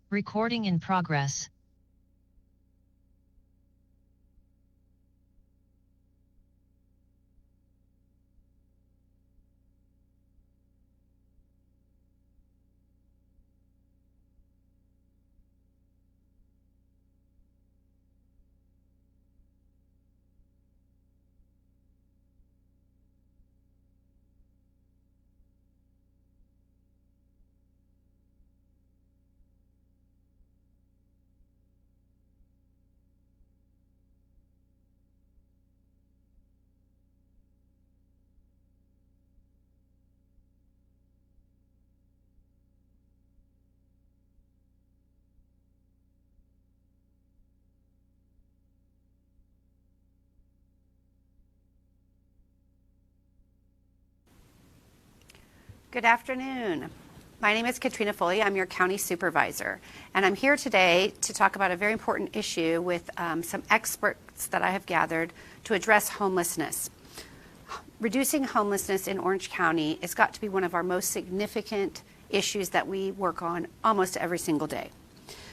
Recording in progress. Good afternoon. My name is Katrina Foley. I'm your county supervisor, and I'm here today to talk about a very important issue with some experts that I have gathered to address homelessness. Reducing homelessness in Orange County has got to be one of our most significant issues that we work on almost every single day.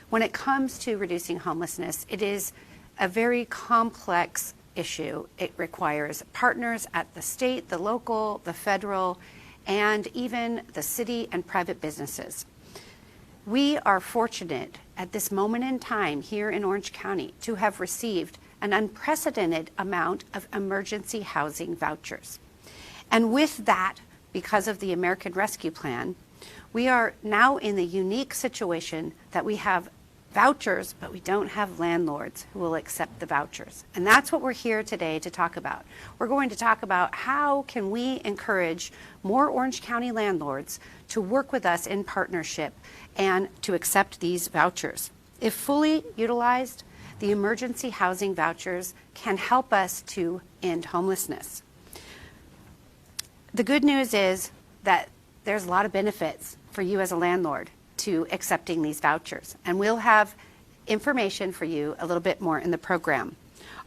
When it comes to reducing homelessness, it is a very complex issue. It requires partners at the state, the local, the federal, and even the city and private businesses. We are fortunate at this moment in time here in Orange County to have received an unprecedented amount of emergency housing vouchers. And with that, because of the American Rescue Plan, we are now in the unique situation that we have vouchers, but we don't have landlords who will accept the vouchers. And that's what we're here today to talk about. We're going to talk about how can we encourage more Orange County landlords to work with us in partnership and to accept these vouchers. If fully utilized, the emergency housing vouchers can help us to end homelessness. The good news is that there's a lot of benefits for you as a landlord to accepting these vouchers, and we'll have information for you a little bit more in the program.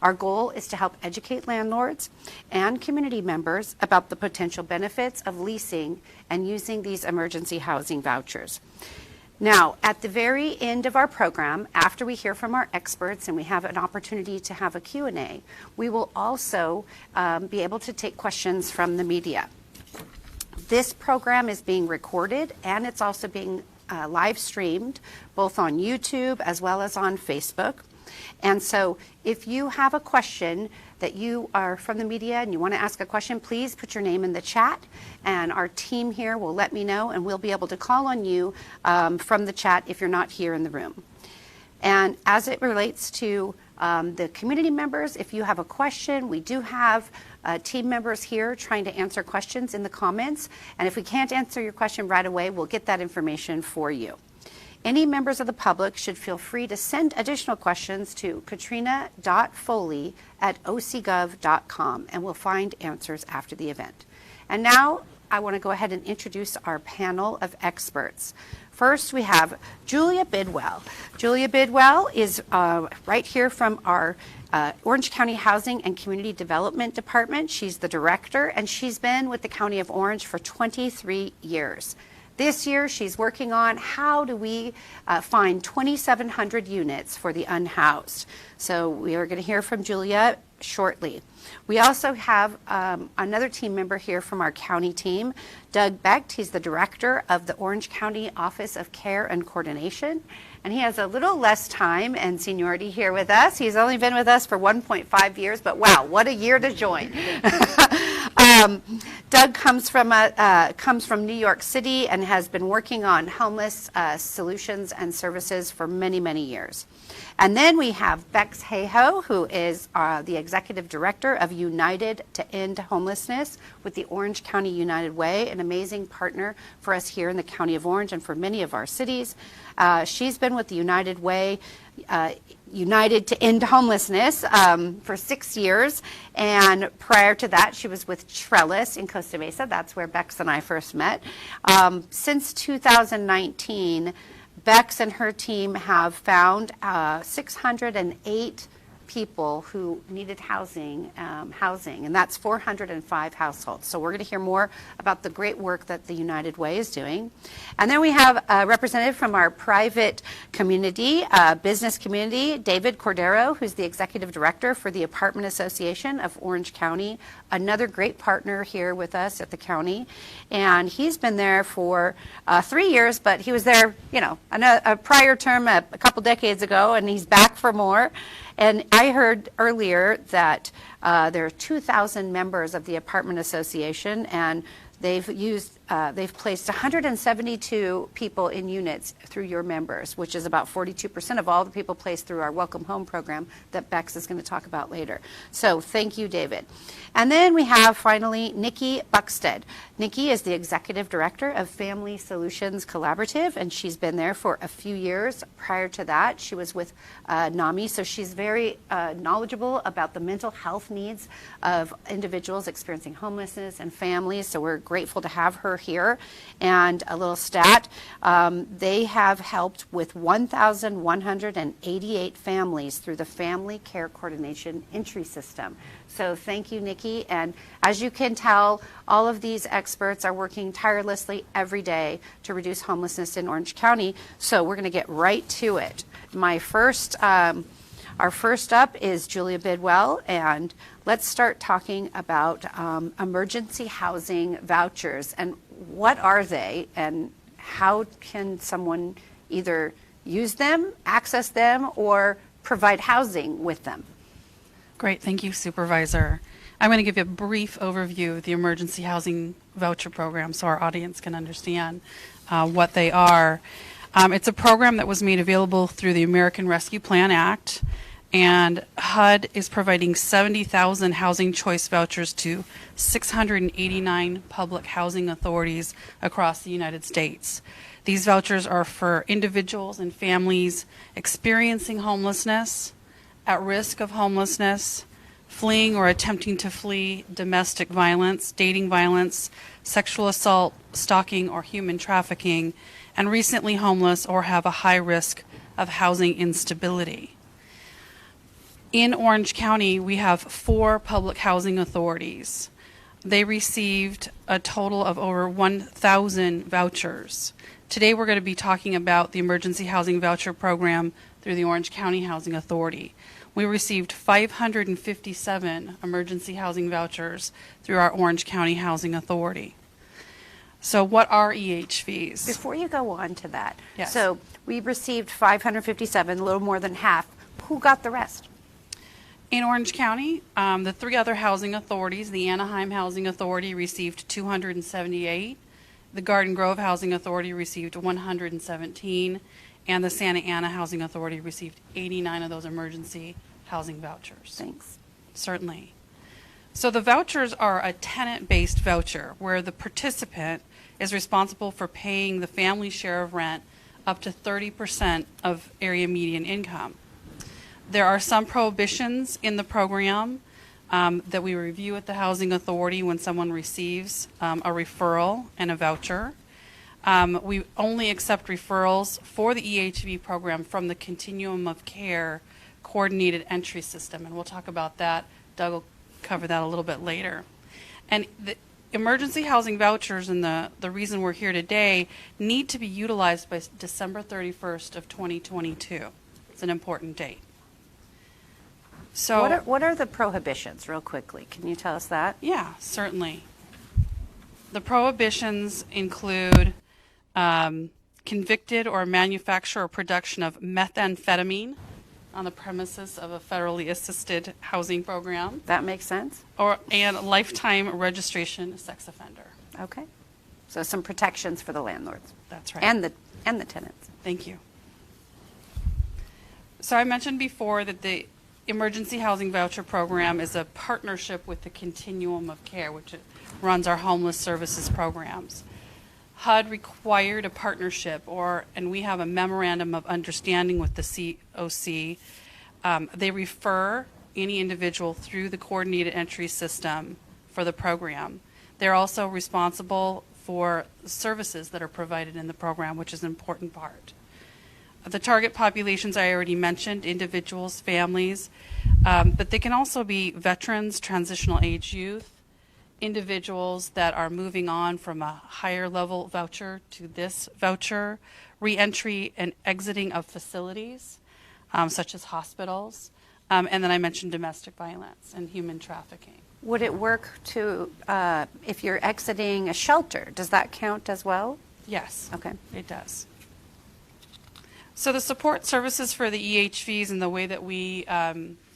Our goal is to help educate landlords and community members about the potential benefits of leasing and using these emergency housing vouchers. Now, at the very end of our program, after we hear from our experts and we have an opportunity to have a Q&A, we will also be able to take questions from the media. This program is being recorded, and it's also being live streamed both on YouTube as well as on Facebook. And so if you have a question that you are from the media and you want to ask a question, please put your name in the chat, and our team here will let me know, and we'll be able to call on you from the chat if you're not here in the room. And as it relates to the community members, if you have a question, we do have team members here trying to answer questions in the comments. And if we can't answer your question right away, we'll get that information for you. Any members of the public should feel free to send additional questions to katrina.foley@ocgov.com, and we'll find answers after the event. And now I want to go ahead and introduce our panel of experts. First, we have Julia Bidwell. Julia Bidwell is right here from our Orange County Housing and Community Development Department. She's the director, and she's been with the County of Orange for 23 years. This year, she's working on how do we find 2,700 units for the unhoused. So we are going to hear from Julia shortly. We also have another team member here from our county team, Doug Becht. He's the director of the Orange County Office of Care and Coordination, and he has a little less time and seniority here with us. He's only been with us for 1.5 years, but wow, what a year to join. Doug comes from New York City and has been working on homeless solutions and services for many, many years. And then we have Bex Hayhoe, who is the executive director of United to End Homelessness with the Orange County United Way, an amazing partner for us here in the County of Orange and for many of our cities. She's been with the United Way, United to End Homelessness for 6 years, and prior to that she was with Trellis in Costa Mesa. That's where Bex and I first met. Since 2019, Bex and her team have found 608 people who needed housing, and that's 405 households. So we're going to hear more about the great work that the United Way is doing. And then we have a representative from our private community, business community, David Cordero, who's the Executive Director for the Apartment Association of Orange County, another great partner here with us at the county. And he's been there for 3 years, but he was there, a prior term a couple decades ago, and he's back for more. And I heard earlier that there are 2,000 members of the Apartment Association, and they've placed 172 people in units through your members, which is about 42% of all the people placed through our Welcome Home program that Bex is going to talk about later. So thank you, David. And then we have finally Nikki Buxted. Nikki is the Executive Director of Family Solutions Collaborative, and she's been there for a few years. Prior to that, she was with NAMI, so she's very knowledgeable about the mental health needs of individuals experiencing homelessness and families, so we're grateful to have her here. And a little stat, they have helped with 1,188 families through the Family Care Coordination entry system. So thank you, Nikki. And as you can tell, all of these experts are working tirelessly every day to reduce homelessness in Orange County. So we're going to get right to it. Our first up is Julia Bidwell, and let's start talking about emergency housing vouchers. And what are they, and how can someone either use them, access them, or provide housing with them? Great, thank you, Supervisor. I'm going to give you a brief overview of the Emergency Housing Voucher Program so our audience can understand what they are. It's a program that was made available through the American Rescue Plan Act, and HUD is providing 70,000 housing choice vouchers to 689 public housing authorities across the United States. These vouchers are for individuals and families experiencing homelessness, at risk of homelessness, fleeing or attempting to flee domestic violence, dating violence, sexual assault, stalking, or human trafficking, and recently homeless or have a high risk of housing instability. In Orange County, we have 4 public housing authorities. They received a total of over 1,000 vouchers. Today we're going to be talking about the Emergency Housing Voucher Program through the Orange County Housing Authority. We received 557 emergency housing vouchers through our Orange County Housing Authority. So what are EHVs? Before you go on to that, yes. So we received 557, a little more than half. Who got the rest? In Orange County, the 3 other housing authorities, the Anaheim Housing Authority received 278, the Garden Grove Housing Authority received 117, and the Santa Ana Housing Authority received 89 of those emergency housing vouchers. Thanks. Certainly. So the vouchers are a tenant-based voucher where the participant is responsible for paying the family share of rent up to 30% of area median income. There are some prohibitions in the program that we review at the Housing Authority when someone receives a referral and a voucher. We only accept referrals for the EHV program from the Continuum of Care Coordinated Entry System, and we'll talk about that. Doug will cover that a little bit later. And the emergency housing vouchers, and the reason we're here today, need to be utilized by December 31st of 2022. It's an important date. So what are the prohibitions, real quickly? Can you tell us that? Yeah, certainly. The prohibitions include convicted or manufacture or production of methamphetamine on the premises of a federally assisted housing program. That makes sense. And lifetime registration sex offender. Okay. So some protections for the landlords. That's right. And the tenants. Thank you. So I mentioned before that the Emergency Housing Voucher Program is a partnership with the Continuum of Care, which runs our homeless services programs. HUD required a partnership, and we have a memorandum of understanding with the COC. They refer any individual through the coordinated entry system for the program. They're also responsible for services that are provided in the program, which is an important part. The target populations I already mentioned, individuals, families. But they can also be veterans, transitional age youth, individuals that are moving on from a higher level voucher to this voucher, reentry and exiting of facilities, such as hospitals, and then I mentioned domestic violence and human trafficking. Would it work to, if you're exiting a shelter, does that count as well? Yes. Okay. It does. So the support services for the EHVs and the way that we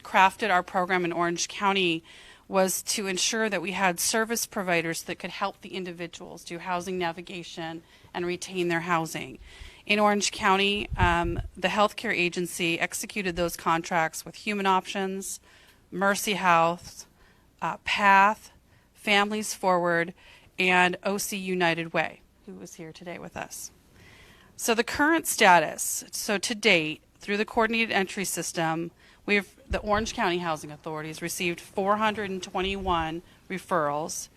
crafted our program in Orange County was to ensure that we had service providers that could help the individuals do housing navigation and retain their housing. In Orange County, the healthcare agency executed those contracts with Human Options, Mercy House, PATH, Families Forward, and OC United Way, who is here today with us. So the current status, so to date, through the coordinated entry system, the Orange County Housing Authority has received 421 referrals.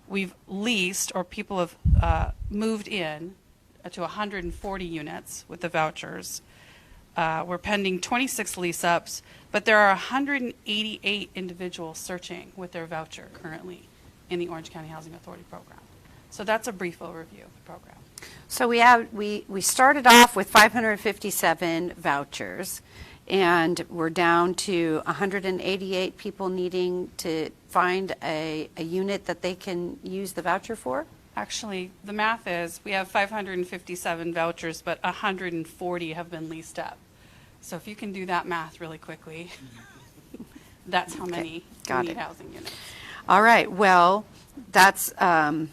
We've leased, or people have moved in to 140 units with the vouchers. We're pending 26 lease-ups, but there are 188 individuals searching with their voucher currently in the Orange County Housing Authority program. So that's a brief overview of the program. So we started off with 557 vouchers, and we're down to 188 people needing to find a unit that they can use the voucher for? Actually, the math is we have 557 vouchers, but 140 have been leased up. So if you can do that math really quickly, that's how many need housing units. All right. Well, that's a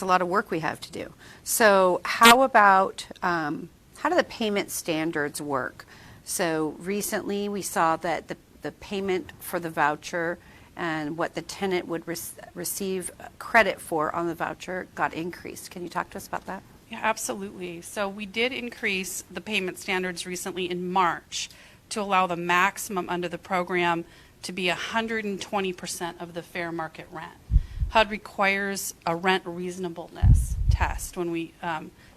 lot of work we have to do. So how about, how do the payment standards work? So recently we saw that the payment for the voucher and what the tenant would receive credit for on the voucher got increased. Can you talk to us about that? Yeah, absolutely. So we did increase the payment standards recently in March to allow the maximum under the program to be 120% of the fair market rent. HUD requires a rent reasonableness test when we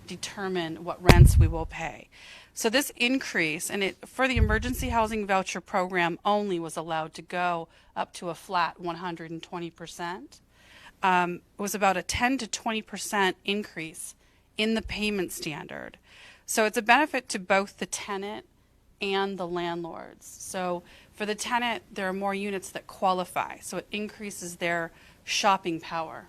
determine what rents we will pay. So this increase, and it for the Emergency Housing Voucher program only, was allowed to go up to a flat 120%. It was about a 10 to 20% increase in the payment standard. So it's a benefit to both the tenant and the landlords. So for the tenant, there are more units that qualify, so it increases their shopping power,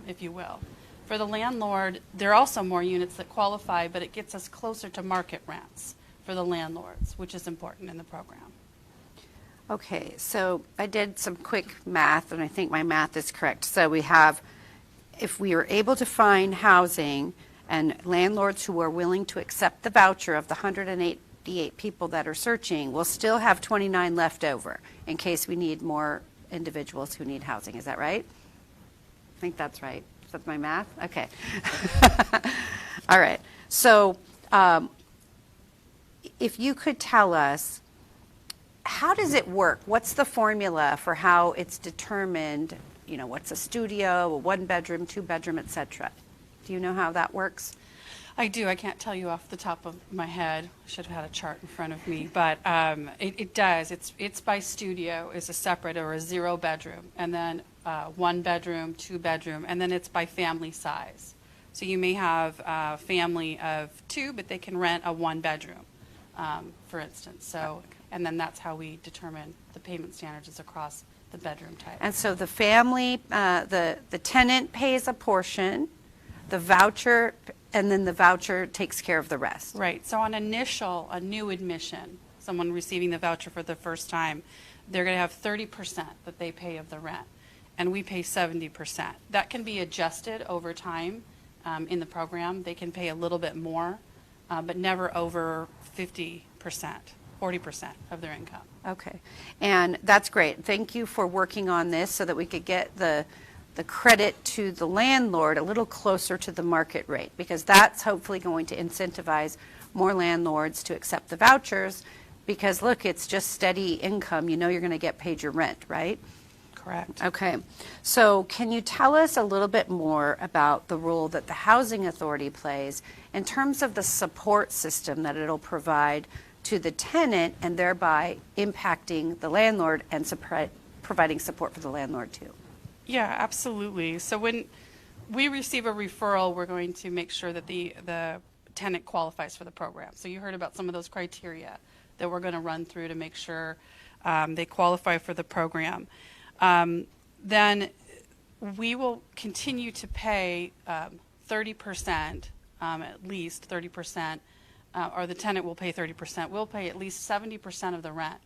if you will. For the landlord, there are also more units that qualify, but it gets us closer to market rents for the landlords, which is important in the program. Okay, so I did some quick math, and I think my math is correct. So we have, if we are able to find housing and landlords who are willing to accept the voucher of the 188 people that are searching, we'll still have 29 left over in case we need more individuals who need housing. Is that right? I think that's right. Is that my math? Okay. All right. So if you could tell us, how does it work? What's the formula for how it's determined? You know, what's a studio, a one-bedroom, two-bedroom, etc.? Do you know how that works? I do. I can't tell you off the top of my head. I should have had a chart in front of me, but it does. It's by studio is a separate or a 0 bedroom, and then 1 bedroom, 2 bedroom, and then it's by family size. So you may have a family of 2, but they can rent a 1 bedroom, for instance. So, and then that's how we determine the payment standards is across the bedroom type. And so the family, the tenant pays a portion, the voucher, and then the voucher takes care of the rest. Right. So on a new admission, someone receiving the voucher for the first time, they're going to have 30% that they pay of the rent, and we pay 70%. That can be adjusted over time in the program. They can pay a little bit more, but never over 50%, 40% of their income. Okay. And that's great. Thank you for working on this so that we could get the credit to the landlord a little closer to the market rate, because that's hopefully going to incentivize more landlords to accept the vouchers, because look, it's just steady income. You know you're going to get paid your rent, right? Correct. Okay. So can you tell us a little bit more about the role that the Housing Authority plays in terms of the support system that it'll provide to the tenant and thereby impacting the landlord and providing support for the landlord too. Yeah, absolutely. So when we receive a referral, we're going to make sure that the tenant qualifies for the program. So you heard about some of those criteria that we're going to run through to make sure they qualify for the program. Then we will continue to pay 30%, at least 30%, or the tenant will pay 30%. We'll pay at least 70% of the rent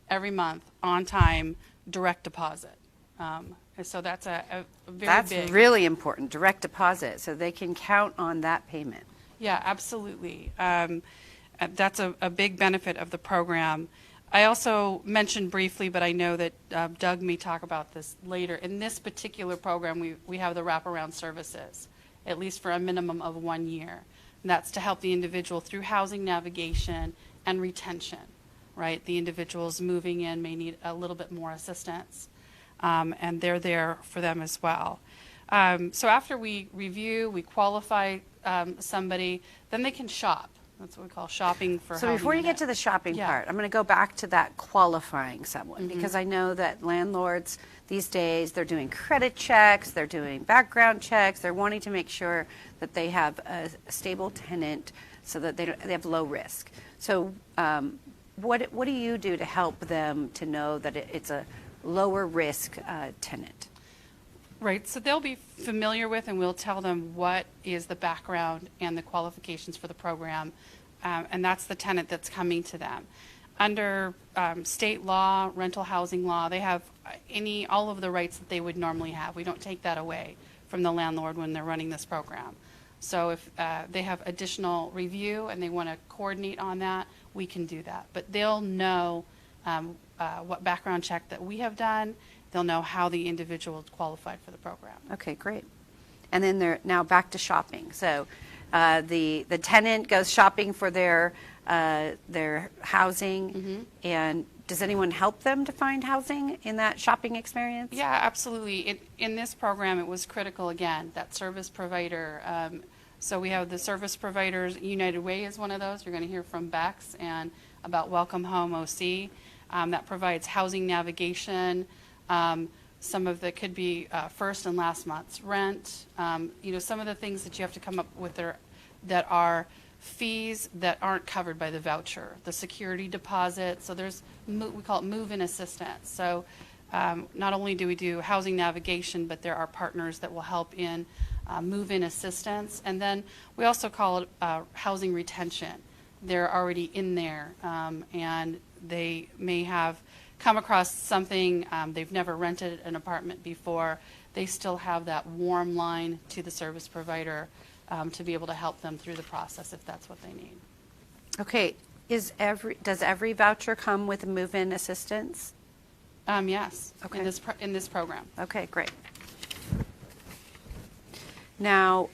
every month on time, direct deposit. And so that's a very big. That's really important, direct deposit, so they can count on that payment. Yeah, absolutely. That's a big benefit of the program. I also mentioned briefly, but I know that Doug may talk about this later. In this particular program, we have the wraparound services, at least for a minimum of 1 year. And that's to help the individual through housing navigation and retention, right? The individuals moving in may need a little bit more assistance, and they're there for them as well. So after we review, we qualify somebody, then they can shop. That's what we call shopping for housing. So before you get to the shopping part, I'm going to go back to that qualifying someone, because I know that landlords these days, they're doing credit checks, they're doing background checks, they're wanting to make sure that they have a stable tenant so that they have low risk. So what do you do to help them to know that it's a lower risk tenant? Right, so they'll be familiar with, and we'll tell them what is the background and the qualifications for the program, and that's the tenant that's coming to them. Under state law, rental housing law, they have all of the rights that they would normally have. We don't take that away from the landlord when they're running this program. So if they have additional review and they want to coordinate on that, we can do that. But they'll know what background check that we have done. They'll know how the individual qualified for the program. Okay, great. And then they're now back to shopping. So the tenant goes shopping for their housing, and does anyone help them to find housing in that shopping experience? Yeah, absolutely. In this program, it was critical, again, that service provider. So we have the service providers. United Way is one of those. You're going to hear from Bex and about Welcome Home OC. That provides housing navigation. Some of that could be first and last month's rent. Some of the things that you have to come up with that are fees that aren't covered by the voucher, the security deposit. So we call it move-in assistance. So not only do we do housing navigation, but there are partners that will help in move-in assistance. And then we also call it housing retention. They're already in there, and they may have come across something, they've never rented an apartment before. They still have that warm line to the service provider to be able to help them through the process if that's what they need. Okay, does every voucher come with move-in assistance? Yes. Okay. In this program. Okay, great. Now,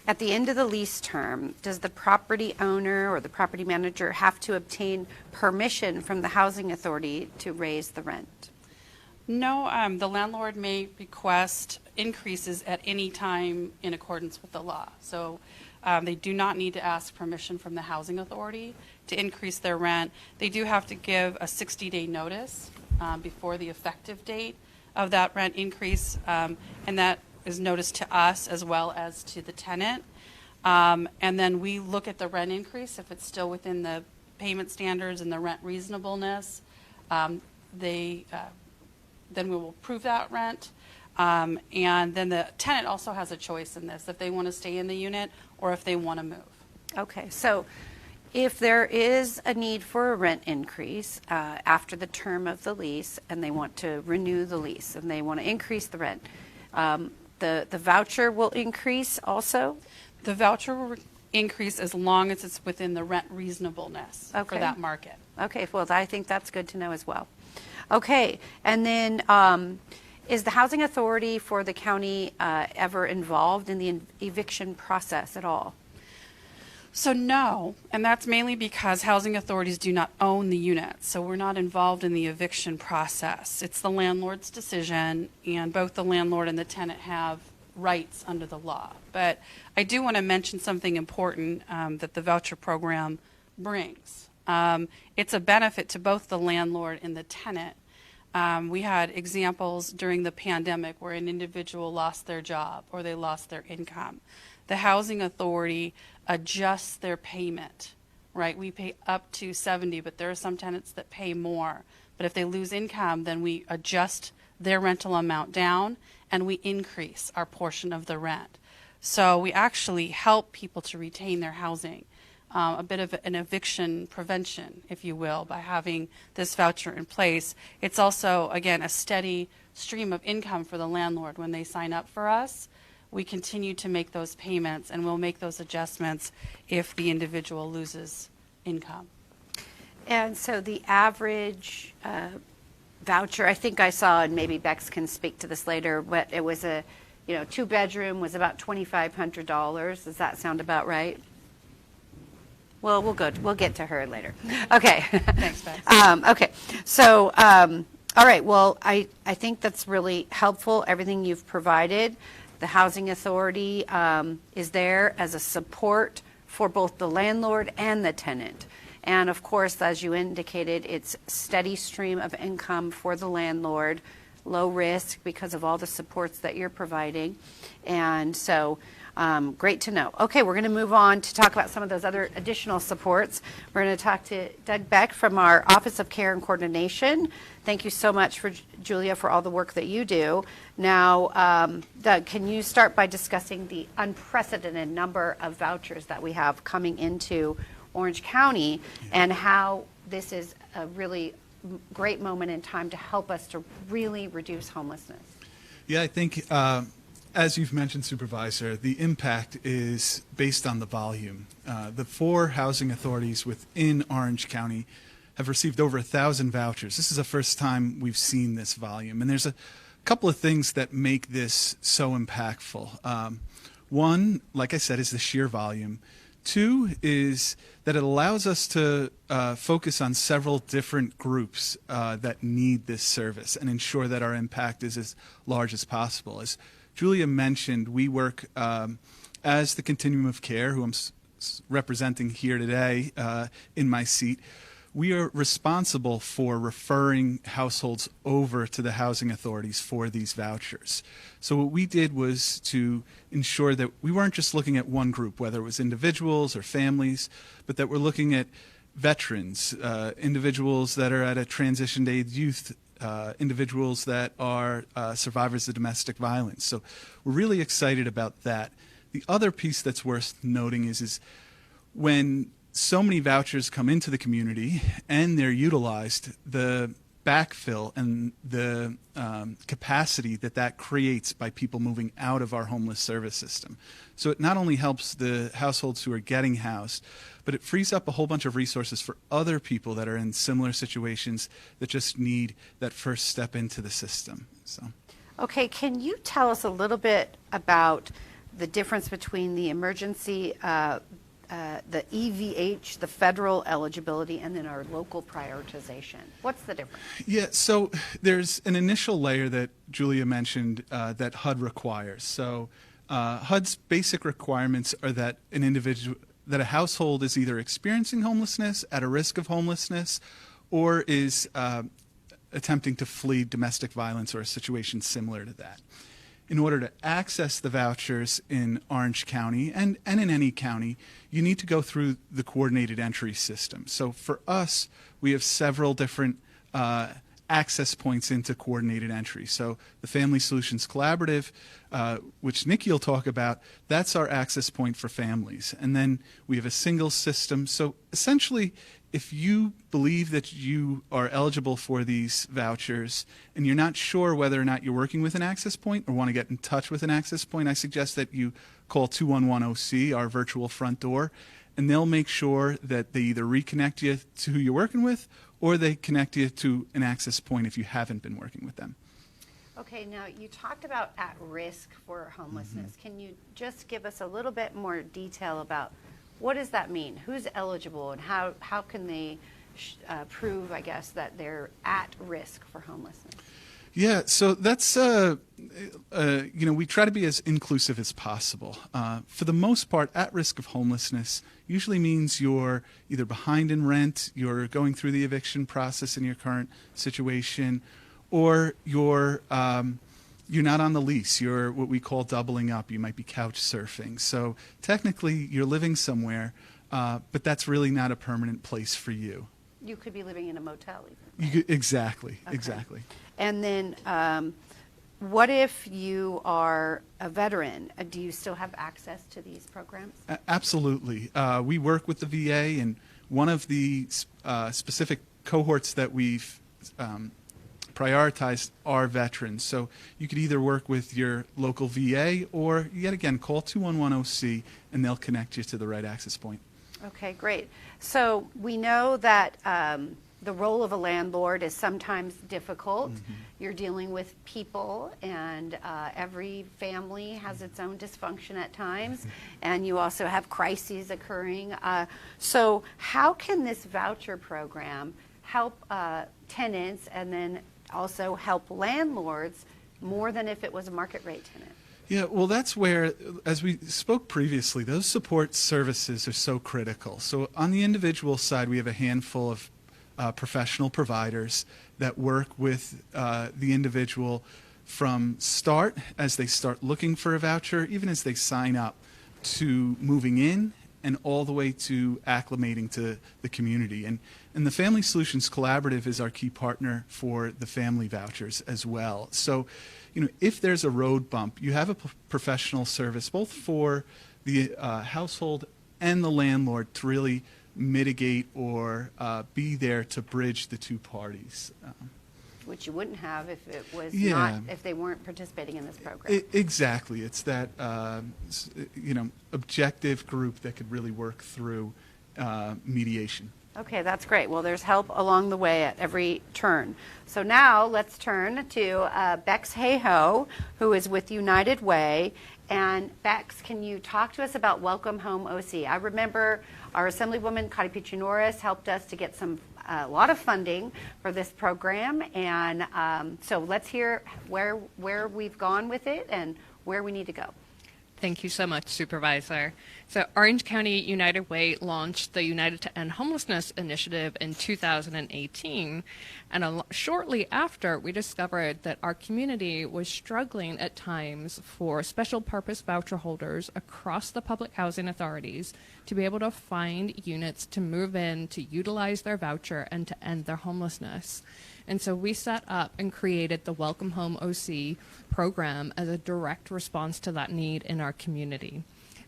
at the end of the lease term, does the property owner or the property manager have to obtain permission from the housing authority to raise the rent? No, the landlord may request increases at any time in accordance with the law. So they do not need to ask permission from the housing authority to increase their rent. They do have to give a 60-day notice before the effective date of that rent increase, and that is noticed to us as well as to the tenant. And then we look at the rent increase. If it's still within the payment standards and the rent reasonableness, then we will approve that rent. And then the tenant also has a choice in this, if they want to stay in the unit or if they want to move. Okay, so if there is a need for a rent increase after the term of the lease and they want to renew the lease and they want to increase the rent, the voucher will increase also? The voucher will increase as long as it's within the rent reasonableness for that market. Okay, well, I think that's good to know as well. Okay, and then is the housing authority for the county ever involved in the eviction process at all? So no, and that's mainly because housing authorities do not own the units, so we're not involved in the eviction process. It's the landlord's decision, and both the landlord and the tenant have rights under the law. But I do want to mention something important that the voucher program brings. It's a benefit to both the landlord and the tenant. We had examples during the pandemic where an individual lost their job or they lost their income. The housing authority adjusts their payment, right? We pay up to 70, but there are some tenants that pay more. But if they lose income, then we adjust their rental amount down and we increase our portion of the rent. So we actually help people to retain their housing. A bit of an eviction prevention, if you will, by having this voucher in place. It's also, again, a steady stream of income for the landlord. When they sign up for us, we continue to make those payments, and we'll make those adjustments if the individual loses income. And so the average voucher, I think I saw, and maybe Bex can speak to this later, but it was a, 2-bedroom was about $2,500. Does that sound about right? Well, we'll get to her later. Okay. Thanks, Bex. Okay. So, all right. Well, I think that's really helpful, everything you've provided. The Housing Authority is there as a support for both the landlord and the tenant. And of course, as you indicated, it's steady stream of income for the landlord, low risk because of all the supports that you're providing. And so, great to know. Okay, we're going to move on to talk about some of those other additional supports. We're going to talk to Doug Beck from our Office of Care and Coordination. Thank you so much, Julia, for all the work that you do. Now, Doug, can you start by discussing the unprecedented number of vouchers that we have coming into Orange County and how this is a really great moment in time to help us to really reduce homelessness? Yeah, I think as you've mentioned, Supervisor, the impact is based on the volume. The 4 housing authorities within Orange County have received over 1,000 vouchers. This is the first time we've seen this volume. And there's a couple of things that make this so impactful. One, like I said, is the sheer volume. 2 is that it allows us to focus on several different groups that need this service and ensure that our impact is as large as possible. As Julia mentioned, we work as the continuum of care, who I'm representing here today in my seat. We are responsible for referring households over to the housing authorities for these vouchers. So what we did was to ensure that we weren't just looking at one group, whether it was individuals or families, but that we're looking at veterans, individuals that are at a transition age youth, individuals that are survivors of domestic violence. So we're really excited about that. The other piece that's worth noting is when so many vouchers come into the community and they're utilized, the backfill and the capacity that creates by people moving out of our homeless service system. So it not only helps the households who are getting housed, but it frees up a whole bunch of resources for other people that are in similar situations that just need that first step into the system. So, okay, can you tell us a little bit about the difference between the emergency the EVH, the federal eligibility, and then our local prioritization? What's the difference? Yeah, so there's an initial layer that Julia mentioned that HUD requires. So HUD's basic requirements are that that a household is either experiencing homelessness, at a risk of homelessness, or is attempting to flee domestic violence or a situation similar to that. In order to access the vouchers in Orange County and in any county, you need to go through the coordinated entry system. So for us, we have several different access points into coordinated entry. So the Family Solutions Collaborative, which Nikki will talk about, that's our access point for families. And then we have a single system. So essentially, if you believe that you are eligible for these vouchers and you're not sure whether or not you're working with an access point or want to get in touch with an access point, I suggest that you call 211-OC, our virtual front door, and they'll make sure that they either reconnect you to who you're working with or they connect you to an access point if you haven't been working with them. Okay, now you talked about at risk for homelessness. Can you just give us a little bit more detail about what does that mean? Who's eligible and how can they prove, I guess, that they're at risk for homelessness? Yeah, so that's we try to be as inclusive as possible. For the most part, at risk of homelessness usually means you're either behind in rent, you're going through the eviction process in your current situation, or you're not on the lease. You're what we call doubling up. You might be couch surfing. So technically, you're living somewhere, but that's really not a permanent place for you. You could be living in a motel even. Exactly. Okay. Exactly. And then what if you are a veteran? Do you still have access to these programs? Absolutely. We work with the VA, and one of the specific cohorts that we've prioritized are veterans. So you could either work with your local VA or, yet again, call 211-OC, and they'll connect you to the right access point. Okay, great. So we know that the role of a landlord is sometimes difficult. Mm-hmm. You're dealing with people, and every family has its own dysfunction at times, and you also have crises occurring. So how can this voucher program help tenants and then also help landlords more than if it was a market rate tenant? Yeah, well, that's where, as we spoke previously, those support services are so critical. So on the individual side, we have a handful of professional providers that work with the individual from start, as they start looking for a voucher, even as they sign up, to moving in, and all the way to acclimating to the community. And the Family Solutions Collaborative is our key partner for the family vouchers as well. So, if there's a road bump, you have a professional service both for the household and the landlord to really mitigate or be there to bridge the two parties. Which you wouldn't have if it was Yeah. not, if they weren't participating in this program. Exactly. It's that, objective group that could really work through mediation. Okay, that's great. Well, there's help along the way at every turn. So now let's turn to Bex Hayhoe, who is with United Way. And Bex, can you talk to us about Welcome Home OC? I remember our Assemblywoman, Connie Petrie-Norris, helped us to get a lot of funding for this program. And so let's hear where we've gone with it and where we need to go. Thank you so much, Supervisor. So Orange County United Way launched the United to End Homelessness initiative in 2018. And shortly after, we discovered that our community was struggling at times for special purpose voucher holders across the public housing authorities to be able to find units to move in, to utilize their voucher, and to end their homelessness. And so we set up and created the Welcome Home OC program as a direct response to that need in our community.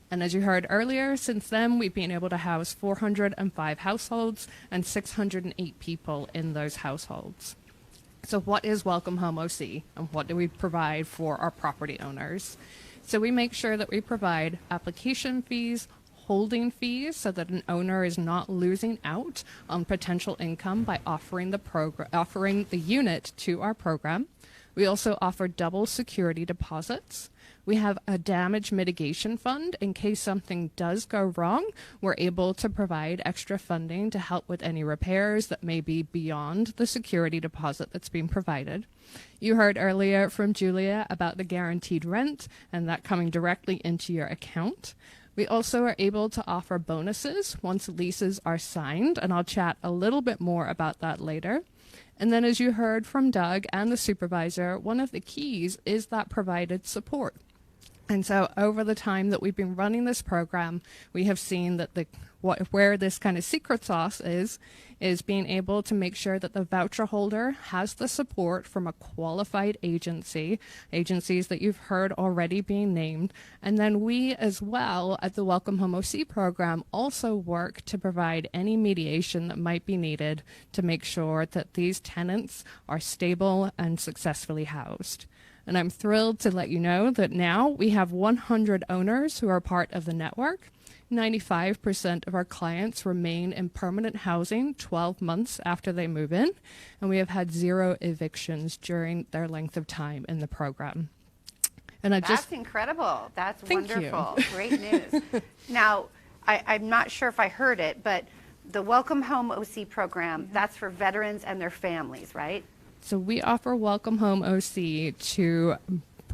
And as you heard earlier, since then, we've been able to house 405 households and 608 people in those households. So what is Welcome Home OC, and what do we provide for our property owners? So we make sure that we provide application fees, holding fees, so that an owner is not losing out on potential income by offering the unit to our program. We also offer double security deposits. We have a damage mitigation fund in case something does go wrong. We're able to provide extra funding to help with any repairs that may be beyond the security deposit that's being provided. You heard earlier from Julia about the guaranteed rent and that coming directly into your account. We also are able to offer bonuses once leases are signed, and I'll chat a little bit more about that later. And then, as you heard from Doug and the supervisor, one of the keys is that provided support. And so over the time that we've been running this program, we have seen that where this kind of secret sauce is being able to make sure that the voucher holder has the support from a qualified agencies that you've heard already being named. And then we as well at the Welcome Home OC program also work to provide any mediation that might be needed to make sure that these tenants are stable and successfully housed. And I'm thrilled to let you know that now we have 100 owners who are part of the network. 95% of our clients remain in permanent housing 12 months after they move in, and we have had 0 evictions during their length of time in the program. And That's incredible. That's Thank wonderful. you. Great news. Now, I'm not sure if I heard it, but the Welcome Home OC program, that's for veterans and their families, right? So we offer Welcome Home OC to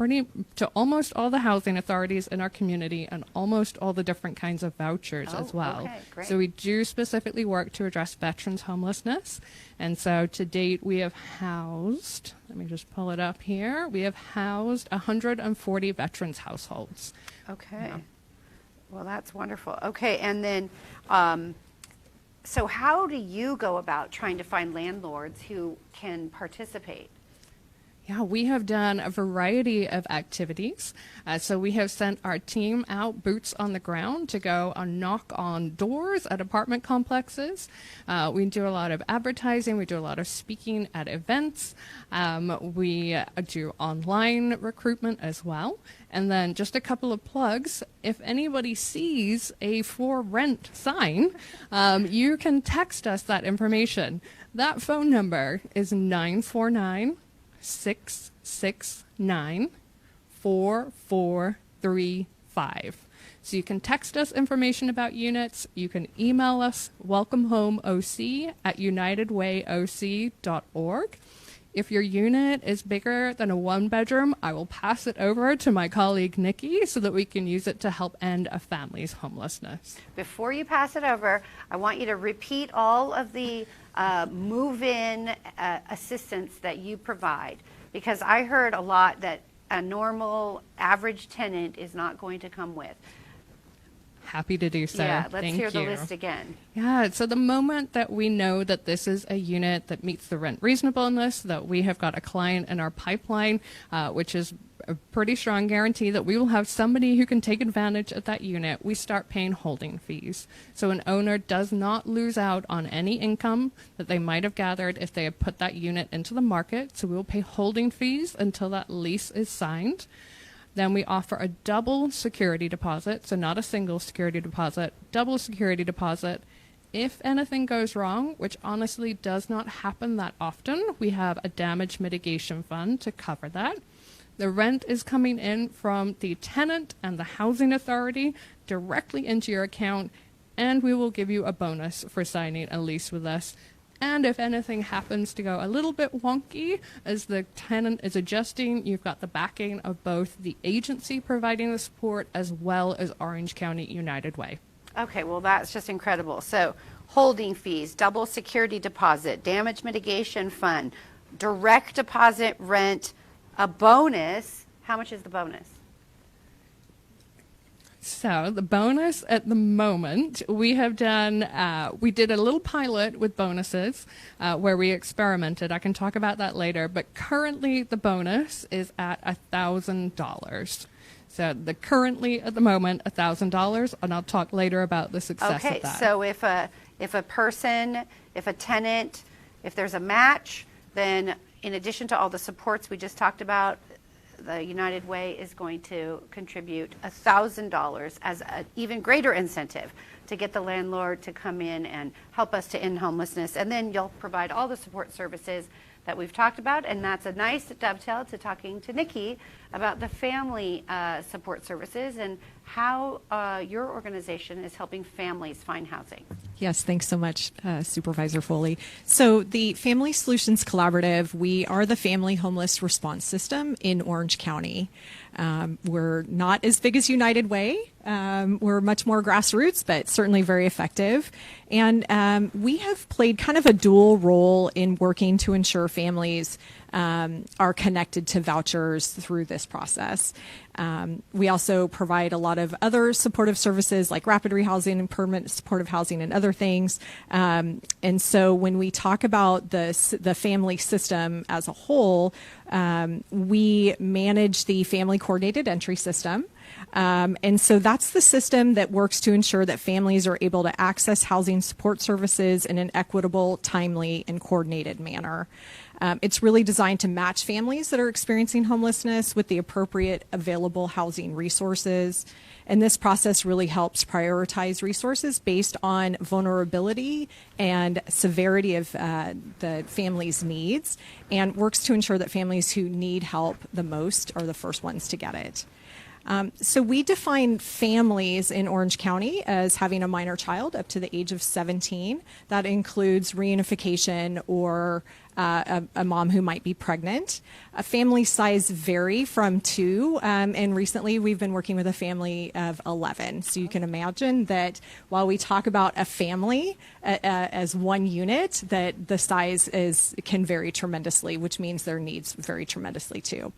to almost all the housing authorities in our community and almost all the different kinds of vouchers as well. Okay, great. So we do specifically work to address veterans homelessness. And so to date, we have housed, let me just pull it up here, we have housed 140 veterans households. Okay. Yeah. Well, that's wonderful. Okay, and then, so how do you go about trying to find landlords who can participate? Yeah, we have done a variety of activities. So we have sent our team out, boots on the ground, to go and knock on doors at apartment complexes. We do a lot of advertising. We do a lot of speaking at events. We do online recruitment as well. And then just a couple of plugs. If anybody sees a for rent sign, you can text us that information. That phone number is 949-669-4435. So you can text us information about units. You can email us welcomehomeoc@unitedwayoc.org. If your unit is bigger than a one-bedroom, I will pass it over to my colleague Nikki so that we can use it to help end a family's homelessness. Before you pass it over, I want you to repeat all of the move-in assistance that you provide, because I heard a lot that a normal average tenant is not going to come with. Happy to do so. Yeah, let's Thank hear the you. list again. Yeah, so the moment that we know that this is a unit that meets the rent reasonableness, that we have got a client in our pipeline, which is a pretty strong guarantee that we will have somebody who can take advantage of that unit, we start paying holding fees. So an owner does not lose out on any income that they might have gathered if they had put that unit into the market. So we will pay holding fees until that lease is signed. Then we offer a double security deposit, so not a single security deposit, double security deposit. If anything goes wrong, which honestly does not happen that often, we have a damage mitigation fund to cover that. The rent is coming in from the tenant and the housing authority directly into your account, and we will give you a bonus for signing a lease with us. And if anything happens to go a little bit wonky as the tenant is adjusting, you've got the backing of both the agency providing the support as well as Orange County United Way. Okay, well, that's just incredible. So holding fees, double security deposit, damage mitigation fund, direct deposit rent, a bonus. How much is the bonus? So the bonus at the moment, we have done, we did a little pilot with bonuses where we experimented. I can talk about that later, but currently the bonus is at $1,000. So currently at the moment, $1,000, and I'll talk later about the success of that. So if a person, if a tenant, if there's a match, then in addition to all the supports we just talked about, the United Way is going to contribute $1,000 as an even greater incentive to get the landlord to come in and help us to end homelessness. And then you'll provide all the support services that we've talked about. And that's a nice dovetail to talking to Nikki about the family support services and how your organization is helping families find housing. Yes, thanks so much, Supervisor Foley. So the Family Solutions Collaborative, we are the family homeless response system in Orange County. We're not as big as United Way. We're much more grassroots, but certainly very effective. And we have played kind of a dual role in working to ensure families are connected to vouchers through this process. We also provide a lot of other supportive services like rapid rehousing and permanent supportive housing and other things. And so when we talk about the family system as a whole, we manage the family coordinated entry system. And so that's the system that works to ensure that families are able to access housing support services in an equitable, timely, and coordinated manner. It's really designed to match families that are experiencing homelessness with the appropriate available housing resources. And this process really helps prioritize resources based on vulnerability and severity of the family's needs, and works to ensure that families who need help the most are the first ones to get it. So we define families in Orange County as having a minor child up to the age of 17. That includes reunification or a mom who might be pregnant. Family size vary from 2, and recently we've been working with a family of 11. So you can imagine that while we talk about a family as one unit, that the size can vary tremendously, which means their needs vary tremendously too.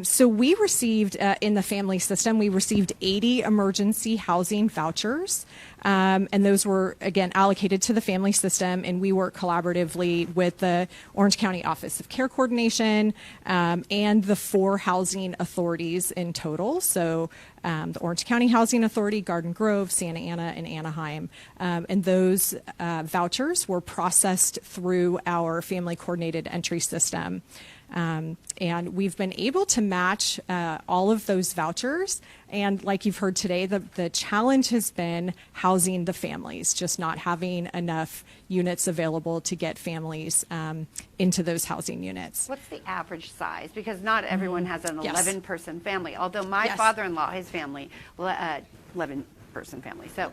So we received, in the family system, we received 80 emergency housing vouchers. And those were, again, allocated to the family system. And we work collaboratively with the Orange County Office of Care Coordination and the 4 housing authorities in total. So the Orange County Housing Authority, Garden Grove, Santa Ana, and Anaheim. And those vouchers were processed through our family coordinated entry system. And we've been able to match all of those vouchers. And like you've heard today, the challenge has been housing the families, just not having enough units available to get families into those housing units. What's the average size? Because not everyone has an Yes. 11-person family, although my Yes. father-in-law, his family, 11-person family. So,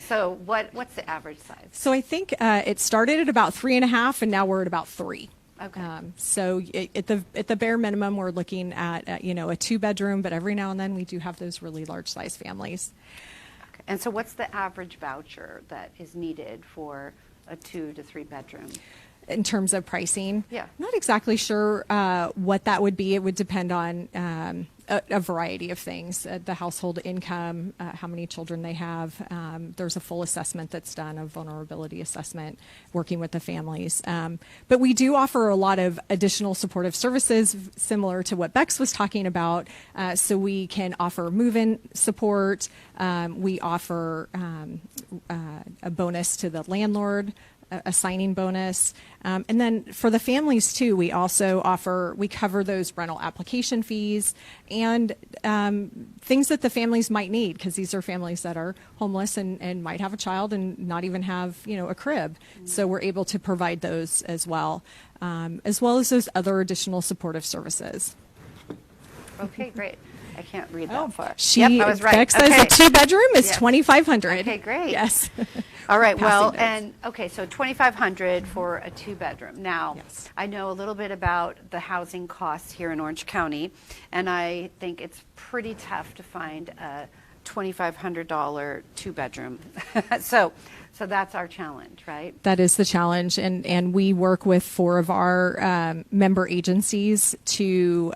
so what's the average size? So I think it started at about 3.5, and now we're at about 3. Okay. So at the bare minimum, we're looking at a 2-bedroom, but every now and then we do have those really large size families. Okay. And so what's the average voucher that is needed for a 2 to 3 bedroom? In terms of pricing, Yeah. not exactly sure what that would be. It would depend on a variety of things, the household income, how many children they have. There's a full assessment that's done, a vulnerability assessment, working with the families. But we do offer a lot of additional supportive services, similar to what Bex was talking about. So we can offer move-in support. We offer a bonus to the landlord, a signing bonus. And then for the families too, we also we cover those rental application fees and things that the families might need, because these are families that are homeless and might have a child and not even have, a crib. So we're able to provide those as well as those other additional supportive services. Okay, great. I can't read that far. Yep, I was right. Bex says a 2-bedroom is Yeah. $2,500. Okay, great. Yes. All right, well, Passing notes. and okay, so $2,500 for a 2-bedroom. Now, Yes. I know a little bit about the housing costs here in Orange County, and I think it's pretty tough to find a $2,500 2-bedroom. So that's our challenge, right? That is the challenge, and we work with 4 of our member agencies to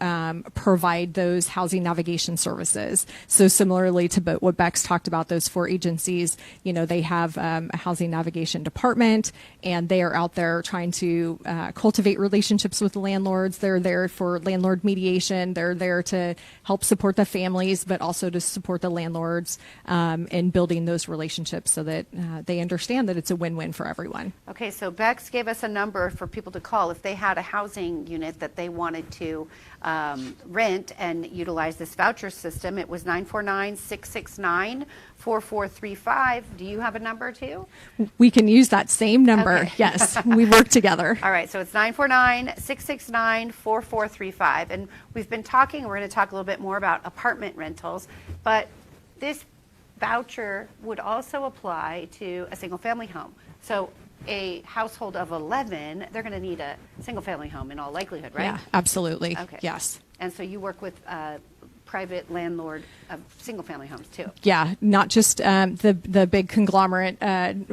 provide those housing navigation services. So similarly to what Bex talked about, those 4 agencies, they have a housing navigation department, and they are out there trying to cultivate relationships with the landlords. They're there for landlord mediation. They're there to help support the families, but also to support the landlords in building those relationships so that they understand that it's a win-win for everyone. Okay, so Bex gave us a number for people to call if they had a housing unit that they wanted to rent and utilize this voucher system. It was 949-669-4435. Do you have a number too? We can use that same number. Okay. Yes, we work together. All right, so it's 949-669-4435. And we're going to talk a little bit more about apartment rentals, but this voucher would also apply to a single-family home. So a household of 11, they're going to need a single-family home in all likelihood, right? Yeah, absolutely. Okay. Yes. And so you work with private landlord of single-family homes too. Yeah, not just the big conglomerate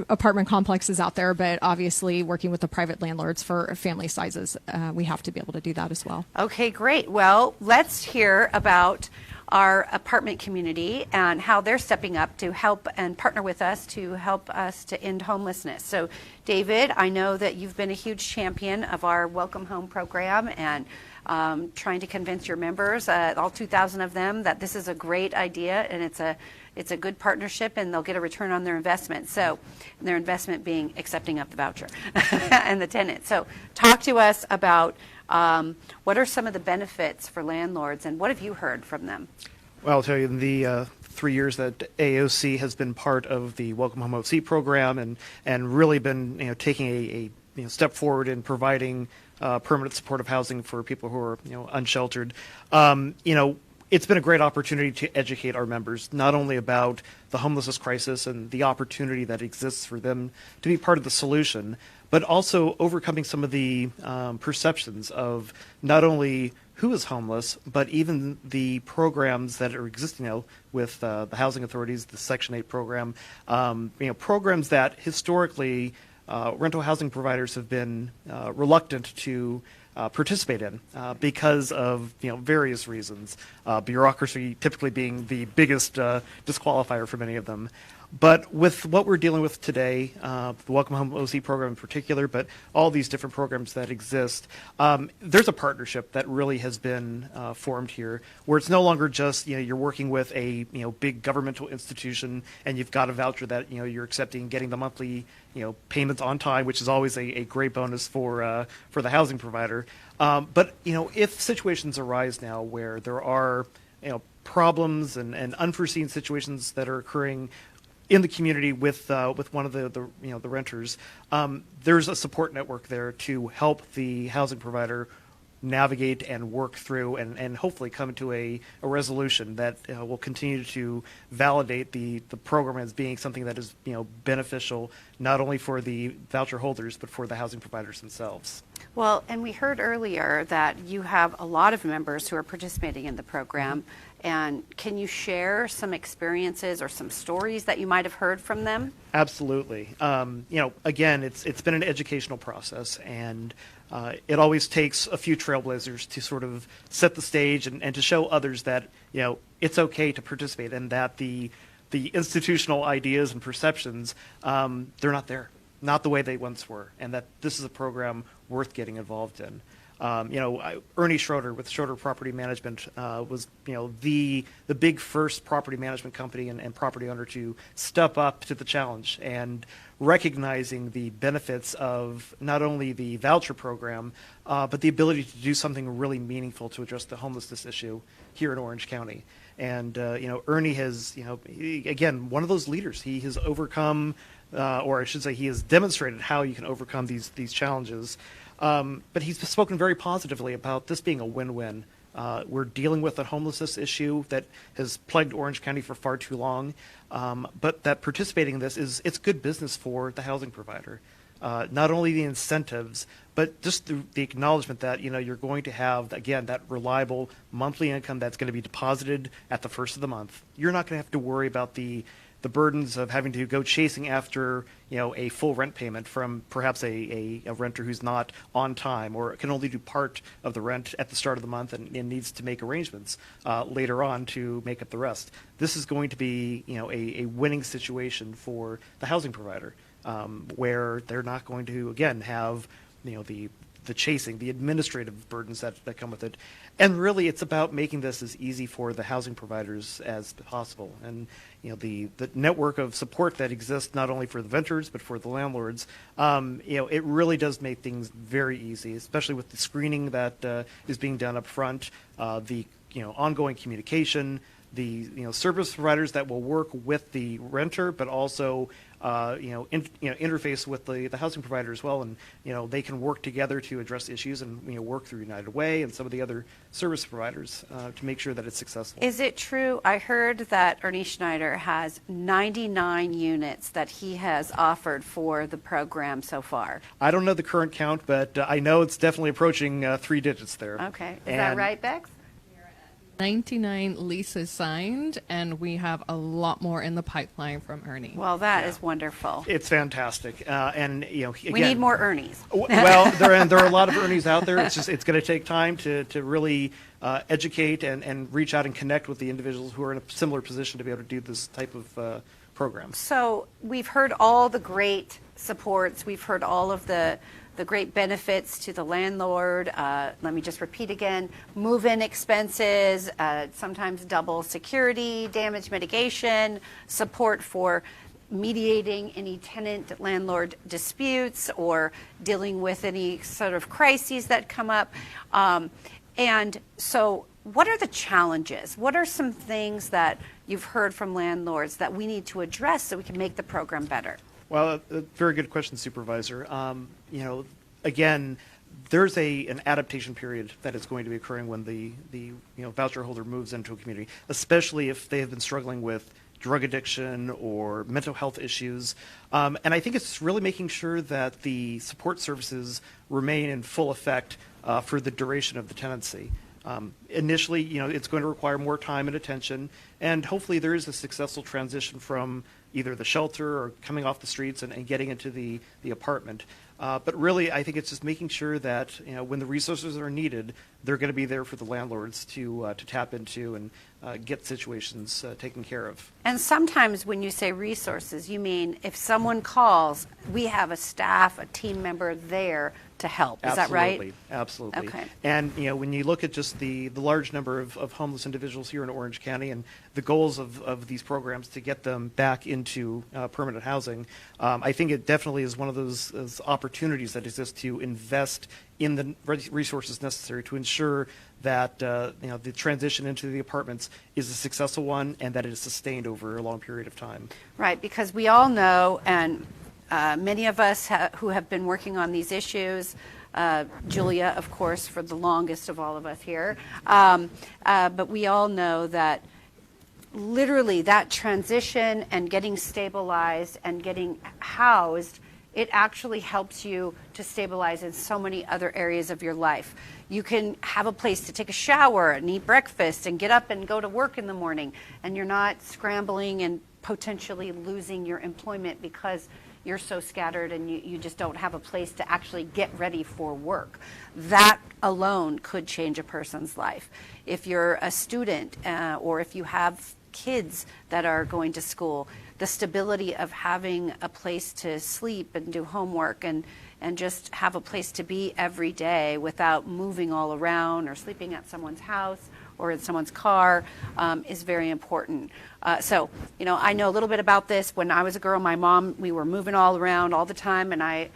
apartment complexes out there, but obviously working with the private landlords for family sizes. We have to be able to do that as well. Okay, great. Well, let's hear about our apartment community and how they're stepping up to help and partner with us to help us to end homelessness. So, David, I know that you've been a huge champion of our Welcome Home program and trying to convince your members, all 2,000 of them, that this is a great idea and it's a good partnership and they'll get a return on their investment. So, their investment being accepting of the voucher and the tenant. So, talk to us about what are some of the benefits for landlords, and what have you heard from them? Well, I'll tell you, in the 3 years that AOC has been part of the Welcome Home OC program and really been taking a step forward in providing permanent supportive housing for people who are unsheltered. It's been a great opportunity to educate our members not only about the homelessness crisis and the opportunity that exists for them to be part of the solution, but also overcoming some of the perceptions of not only who is homeless, but even the programs that are existing now with the housing authorities, the Section 8 program, programs that historically rental housing providers have been reluctant to participate in because of various reasons, bureaucracy typically being the biggest disqualifier for many of them. But with what we're dealing with today, the Welcome Home OC program in particular, but all these different programs that exist, there's a partnership that really has been formed here, where it's no longer just you're working with a big governmental institution and you've got a voucher that you're accepting, getting the monthly payments on time, which is always a great bonus for the housing provider. But if situations arise now where there are problems and unforeseen situations that are occurring in the community with one of the renters, there's a support network there to help the housing provider navigate and work through and hopefully come to a resolution that will continue to validate the program as being something that is beneficial not only for the voucher holders but for the housing providers themselves. Well, and we heard earlier that you have a lot of members who are participating in the program. And can you share some experiences or some stories that you might have heard from them? Absolutely. Again, it's been an educational process, and it always takes a few trailblazers to sort of set the stage and to show others that it's okay to participate, and that the institutional ideas and perceptions they're not there, not the way they once were, and that this is a program worth getting involved in. Ernie Schroeder with Schroeder Property Management was, the big first property management company and property owner to step up to the challenge, and recognizing the benefits of not only the voucher program, but the ability to do something really meaningful to address the homelessness issue here in Orange County. And, Ernie has, again, one of those leaders. He has overcome, or I should say he has demonstrated how you can overcome these challenges. But he's spoken very positively about this being a win-win. We're dealing with a homelessness issue that has plagued Orange County for far too long, but that participating in this it's good business for the housing provider. Not only the incentives, but just the acknowledgement that you're going to have, again, that reliable monthly income that's going to be deposited at the first of the month. You're not going to have to worry about the burdens of having to go chasing after a full rent payment from perhaps a renter who's not on time or can only do part of the rent at the start of the month and needs to make arrangements later on to make up the rest. This is going to be a winning situation for the housing provider, where they're not going to again have the chasing, the administrative burdens that come with it. And really, it's about making this as easy for the housing providers as possible. And the network of support that exists not only for the vendors but for the landlords, it really does make things very easy, especially with the screening that is being done up front, the ongoing communication, the service providers that will work with the renter, but also interface with the housing provider as well, and they can work together to address issues and work through United Way and some of the other service providers to make sure that it's successful. Is it true? I heard that Ernie Schneider has 99 units that he has offered for the program so far. I don't know the current count, but I know it's definitely approaching 3 digits there. Okay, is that right, Bex? 99 leases signed, and we have a lot more in the pipeline from Ernie. Well, that is wonderful. It's fantastic, and again, we need more Ernies. Well, there are a lot of Ernies out there. It's going to take time to really educate and reach out and connect with the individuals who are in a similar position to be able to do this type of program. So we've heard all the great supports. We've heard all of the great benefits to the landlord. Let me just repeat again: move-in expenses, sometimes double security, damage mitigation, support for mediating any tenant-landlord disputes or dealing with any sort of crises that come up. And so what are the challenges? What are some things that you've heard from landlords that we need to address so we can make the program better? Well, a very good question, Supervisor. Again, there's an adaptation period that is going to be occurring when the voucher holder moves into a community, especially if they have been struggling with drug addiction or mental health issues. And I think it's really making sure that the support services remain in full effect for the duration of the tenancy. Initially, it's going to require more time and attention, and hopefully there is a successful transition from either the shelter or coming off the streets and getting into the apartment. But really, I think it's just making sure that when the resources are needed, they're going to be there for the landlords to tap into and get situations taken care of. And sometimes when you say resources, you mean if someone calls, we have a staff, a team member there to help. Is that right? Absolutely. Okay. And when you look at just the large number of homeless individuals here in Orange County and the goals of these programs to get them back into permanent housing, I think it definitely is one of those opportunities that exist to invest in the resources necessary to ensure that the transition into the apartments is a successful one and that it is sustained over a long period of time. Right, because we all know, and many of us who have been working on these issues, Julia, of course, for the longest of all of us here, but we all know that literally that transition and getting stabilized and getting housed, it actually helps you to stabilize in so many other areas of your life. You can have a place to take a shower and eat breakfast and get up and go to work in the morning, and you're not scrambling and potentially losing your employment because you're so scattered and you just don't have a place to actually get ready for work. That alone could change a person's life. If you're a student or if you have kids that are going to school, the stability of having a place to sleep and do homework and just have a place to be every day without moving all around or sleeping at someone's house or in someone's car is very important. So, I know a little bit about this. When I was a girl, my mom, we were moving all around all the time, and I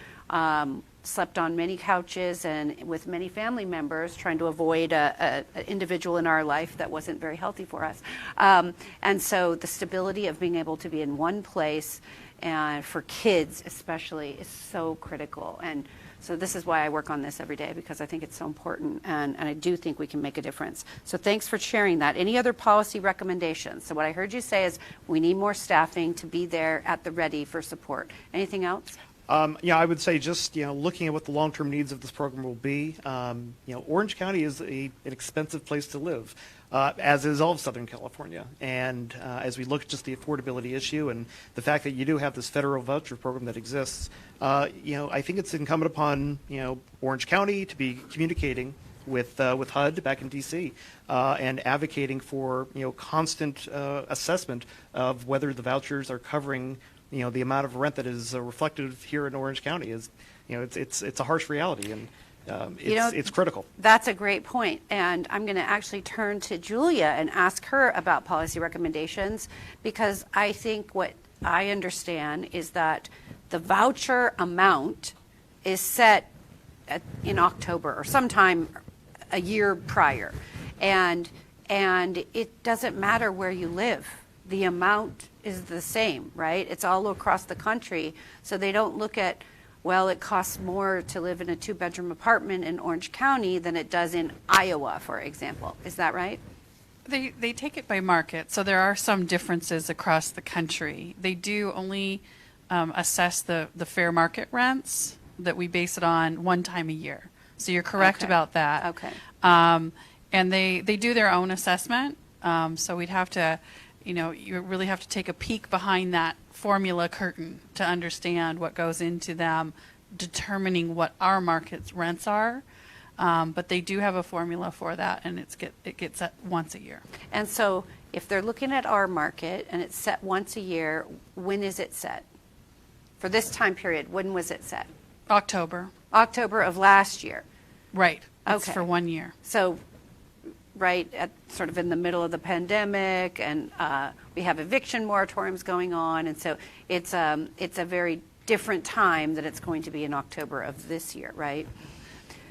slept on many couches and with many family members, trying to avoid an individual in our life that wasn't very healthy for us. And so the stability of being able to be in one place, and for kids especially, is so critical. And so this is why I work on this every day, because I think it's so important, and I do think we can make a difference. So thanks for sharing that. Any other policy recommendations? So what I heard you say is we need more staffing to be there at the ready for support. Anything else? I would say just looking at what the long-term needs of this program will be. Orange County is an expensive place to live, as is all of Southern California. And as we look at just the affordability issue and the fact that you do have this federal voucher program that exists, I think it's incumbent upon Orange County to be communicating with HUD back in D.C. And advocating for constant assessment of whether the vouchers are covering the amount of rent that is reflected here in Orange County. Is it's a harsh reality, and it's critical. That's a great point, and I'm going to actually turn to Julia and ask her about policy recommendations, because I think what I understand is that the voucher amount is set in October or sometime a year prior, and it doesn't matter where you live. The amount is the same, right? It's all across the country. So they don't look at, well, it costs more to live in a 2-bedroom apartment in Orange County than it does in Iowa, for example. Is that right? They take it by market, so there are some differences across the country. They do only assess the fair market rents that we base it on one time a year. So you're correct about that. Okay. And they do their own assessment. So we'd have to, you really have to take a peek behind that formula curtain to understand what goes into them determining what our market's rents are. But they do have a formula for that, and it gets set once a year. And so if they're looking at our market and it's set once a year, when is it set? For this time period, when was it set? October. October of last year. Right. It's Okay. for 1 year. So right at sort of in the middle of the pandemic, and we have eviction moratoriums going on, and so it's a very different time that it's going to be in October of this year, right?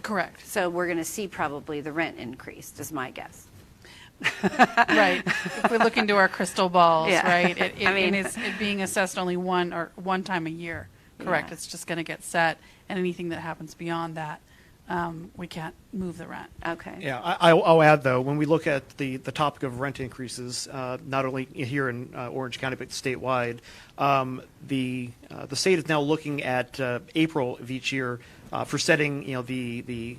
Correct. So we're going to see probably the rent increase, is my guess. Right. If we look into our crystal balls, Yeah. right? I mean- it's being assessed only one time a year. Correct. Yeah. It's just going to get set, and anything that happens beyond that we can't move the rent. Okay. Yeah, I'll add, though, when we look at the topic of rent increases, not only here in Orange County, but statewide, the state is now looking at April of each year for setting, the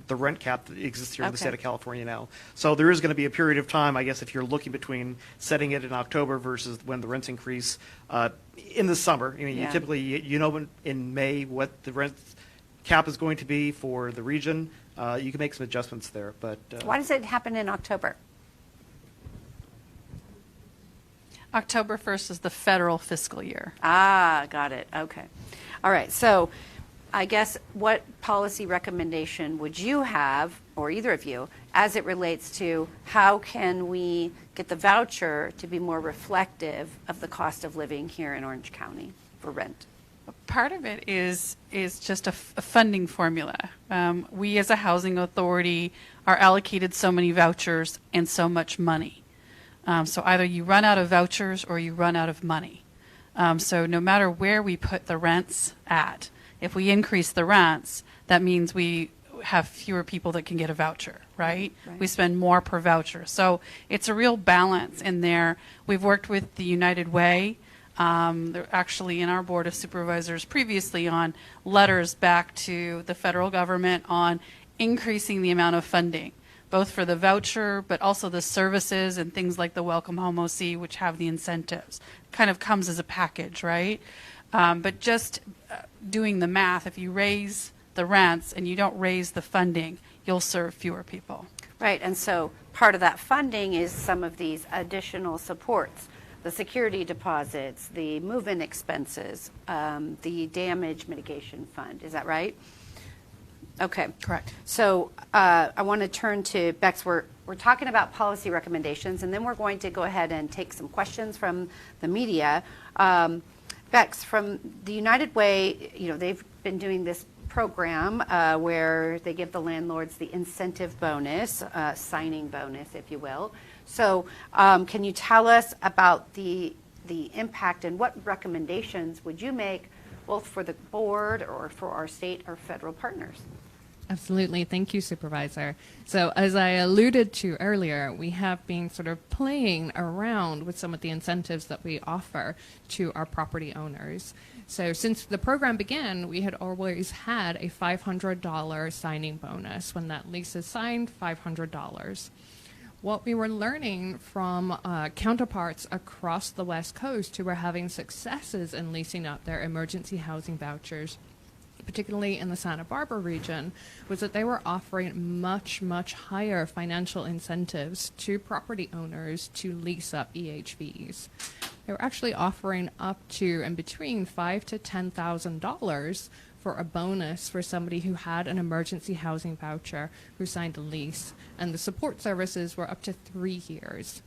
rent cap that exists here in the state of California now. So there is going to be a period of time, I guess, if you're looking between setting it in October versus when the rents increase in the summer. I mean, Yeah. you typically, in May what the rent cap is going to be for the region. You can make some adjustments there, but Why does it happen in October? October 1st is the federal fiscal year. Ah, got it. Okay. All right. So I guess what policy recommendation would you have, or either of you, as it relates to how can we get the voucher to be more reflective of the cost of living here in Orange County for rent? Part of it is just a funding formula. We as a housing authority are allocated so many vouchers and so much money. So either you run out of vouchers or you run out of money. So no matter where we put the rents at, if we increase the rents, that means we have fewer people that can get a voucher, right? We spend more per voucher. So it's a real balance in there. We've worked with the United Way. They're actually in our Board of Supervisors previously on letters back to the federal government on increasing the amount of funding, both for the voucher, but also the services and things like the Welcome Home OC, which have the incentives. Kind of comes as a package, right? But just doing the math, if you raise the rents and you don't raise the funding, you'll serve fewer people. Right. And so part of that funding is some of these additional supports. The security deposits, the move-in expenses, the damage mitigation fund. Is that right? Okay. Correct. So I want to turn to Bex. We're talking about policy recommendations, and then we're going to go ahead and take some questions from the media. Bex, from the United Way, they've been doing this program where they give the landlords the incentive bonus, signing bonus, if you will. So can you tell us about the impact and what recommendations would you make both for the board or for our state or federal partners? Absolutely. Thank you, Supervisor. So as I alluded to earlier, we have been sort of playing around with some of the incentives that we offer to our property owners. So since the program began, we had always had a $500 signing bonus. When that lease is signed, $500. What we were learning from counterparts across the West Coast who were having successes in leasing up their emergency housing vouchers, particularly in the Santa Barbara region, was that they were offering much, much higher financial incentives to property owners to lease up EHVs. They were actually offering up to and between $5,000 to $10,000 for a bonus for somebody who had an emergency housing voucher who signed a lease, and the support services were up to 3 years.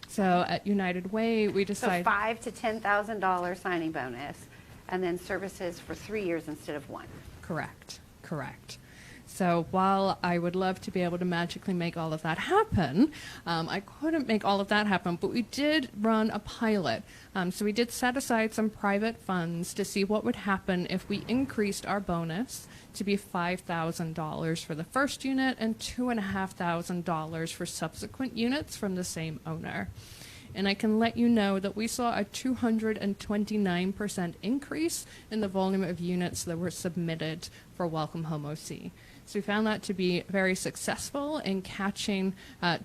So at United Way, we decided $5,000 to $10,000 signing bonus, and then services for 3 years instead of 1. Correct. So while I would love to be able to magically make all of that happen, I couldn't make all of that happen, but we did run a pilot. So we did set aside some private funds to see what would happen if we increased our bonus to be $5,000 for the first unit and $2,500 for subsequent units from the same owner. And I can let you know that we saw a 229% increase in the volume of units that were submitted for Welcome Home OC. So we found that to be very successful in catching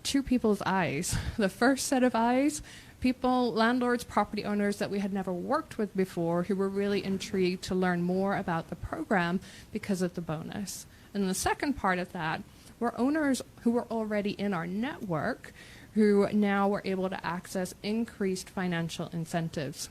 two people's eyes. The first set of eyes, people, landlords, property owners that we had never worked with before who were really intrigued to learn more about the program because of the bonus. And the second part of that were owners who were already in our network who now were able to access increased financial incentives.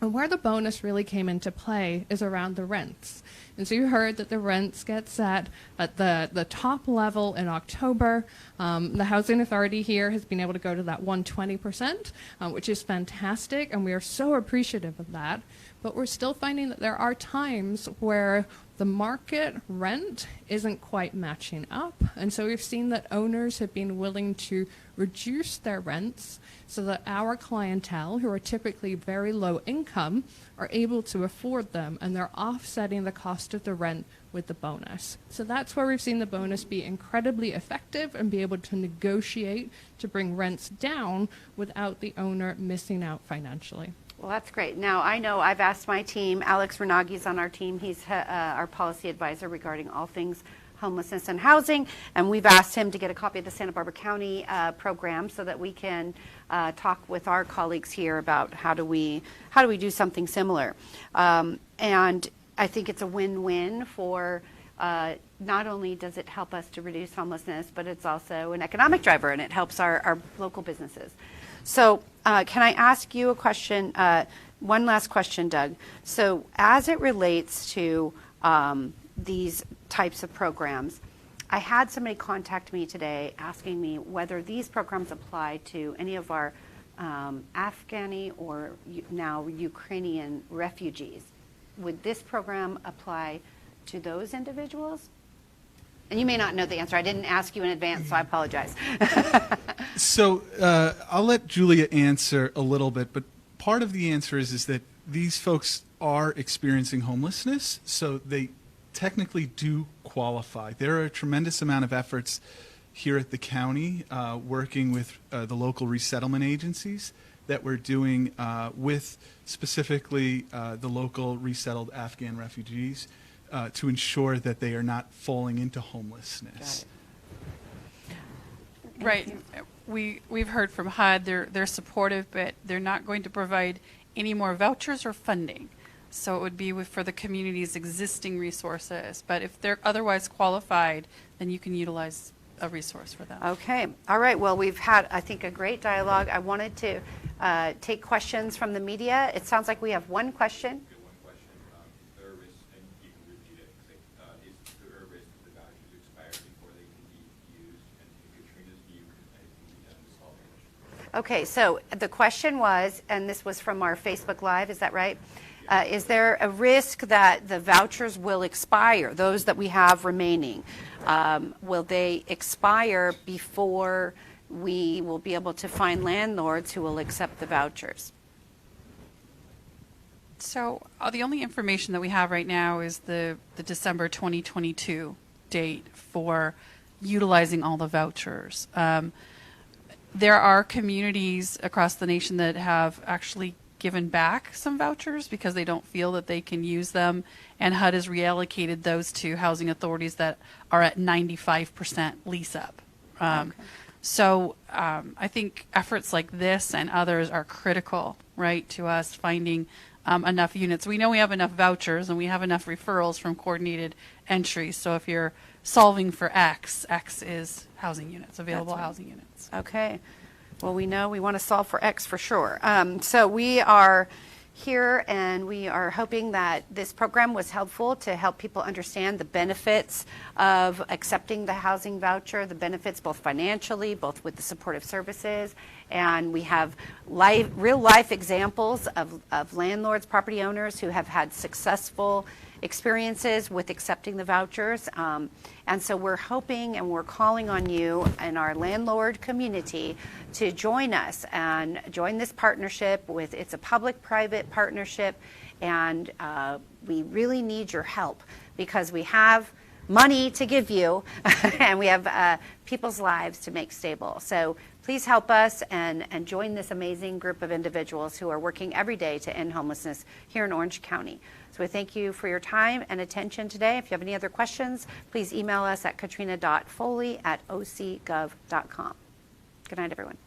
And where the bonus really came into play is around the rents. And so you heard that the rents get set at the top level in October. The Housing Authority here has been able to go to that 120%, which is fantastic, and we are so appreciative of that. But we're still finding that there are times where the market rent isn't quite matching up. And so we've seen that owners have been willing to reduce their rents so that our clientele, who are typically very low income, are able to afford them, and they're offsetting the cost of the rent with the bonus. So that's where we've seen the bonus be incredibly effective and be able to negotiate to bring rents down without the owner missing out financially. Well, that's great. Now, I know I've asked my team, Alex Renagi's on our team, he's our policy advisor regarding all things homelessness and housing, and we've asked him to get a copy of the Santa Barbara County program so that we can talk with our colleagues here about how do we do something similar. And I think it's a win-win for not only does it help us to reduce homelessness, but it's also an economic driver, and it helps our local businesses. So can I ask you a question, one last question, Doug? So as it relates to these types of programs, I had somebody contact me today asking me whether these programs apply to any of our Afghani or now Ukrainian refugees. Would this program apply to those individuals? And you may not know the answer. I didn't ask you in advance, so I apologize. So I'll let Julia answer a little bit, but part of the answer is that these folks are experiencing homelessness, so they technically do qualify. There are a tremendous amount of efforts here at the county working with the local resettlement agencies that we're doing with specifically the local resettled Afghan refugees to ensure that they are not falling into homelessness. Right. We've heard from HUD. They're supportive, but they're not going to provide any more vouchers or funding. So it would be for the community's existing resources. But if they're otherwise qualified, then you can utilize a resource for them. Okay. All right. Well, we've had, I think, a great dialogue. I wanted to take questions from the media. It sounds like we have one question. Okay, so the question was, and this was from our Facebook Live, is that right? Is there a risk that the vouchers will expire, those that we have remaining? Will they expire before we will be able to find landlords who will accept the vouchers? So the only information that we have right now is the December 2022 date for utilizing all the vouchers. There are communities across the nation that have actually given back some vouchers because they don't feel that they can use them, and HUD has reallocated those to housing authorities that are at 95% lease up. So I think efforts like this and others are critical, right, to us finding enough units. We know we have enough vouchers and we have enough referrals from coordinated entries. So if you're solving for X is housing units, available housing units. Okay. Well, we know we want to solve for X for sure. So we are here and we are hoping that this program was helpful to help people understand the benefits of accepting the housing voucher, the benefits both financially, both with the supportive services, and we have real life examples of landlords, property owners who have had successful experiences with accepting the vouchers. And so we're hoping and we're calling on you and our landlord community to join us and join this partnership. It's a public-private partnership, and we really need your help because we have money to give you and we have people's lives to make stable. So please help us and join this amazing group of individuals who are working every day to end homelessness here in Orange County. So we thank you for your time and attention today. If you have any other questions, please email us at katrina.foley@ocgov.com. Good night, everyone.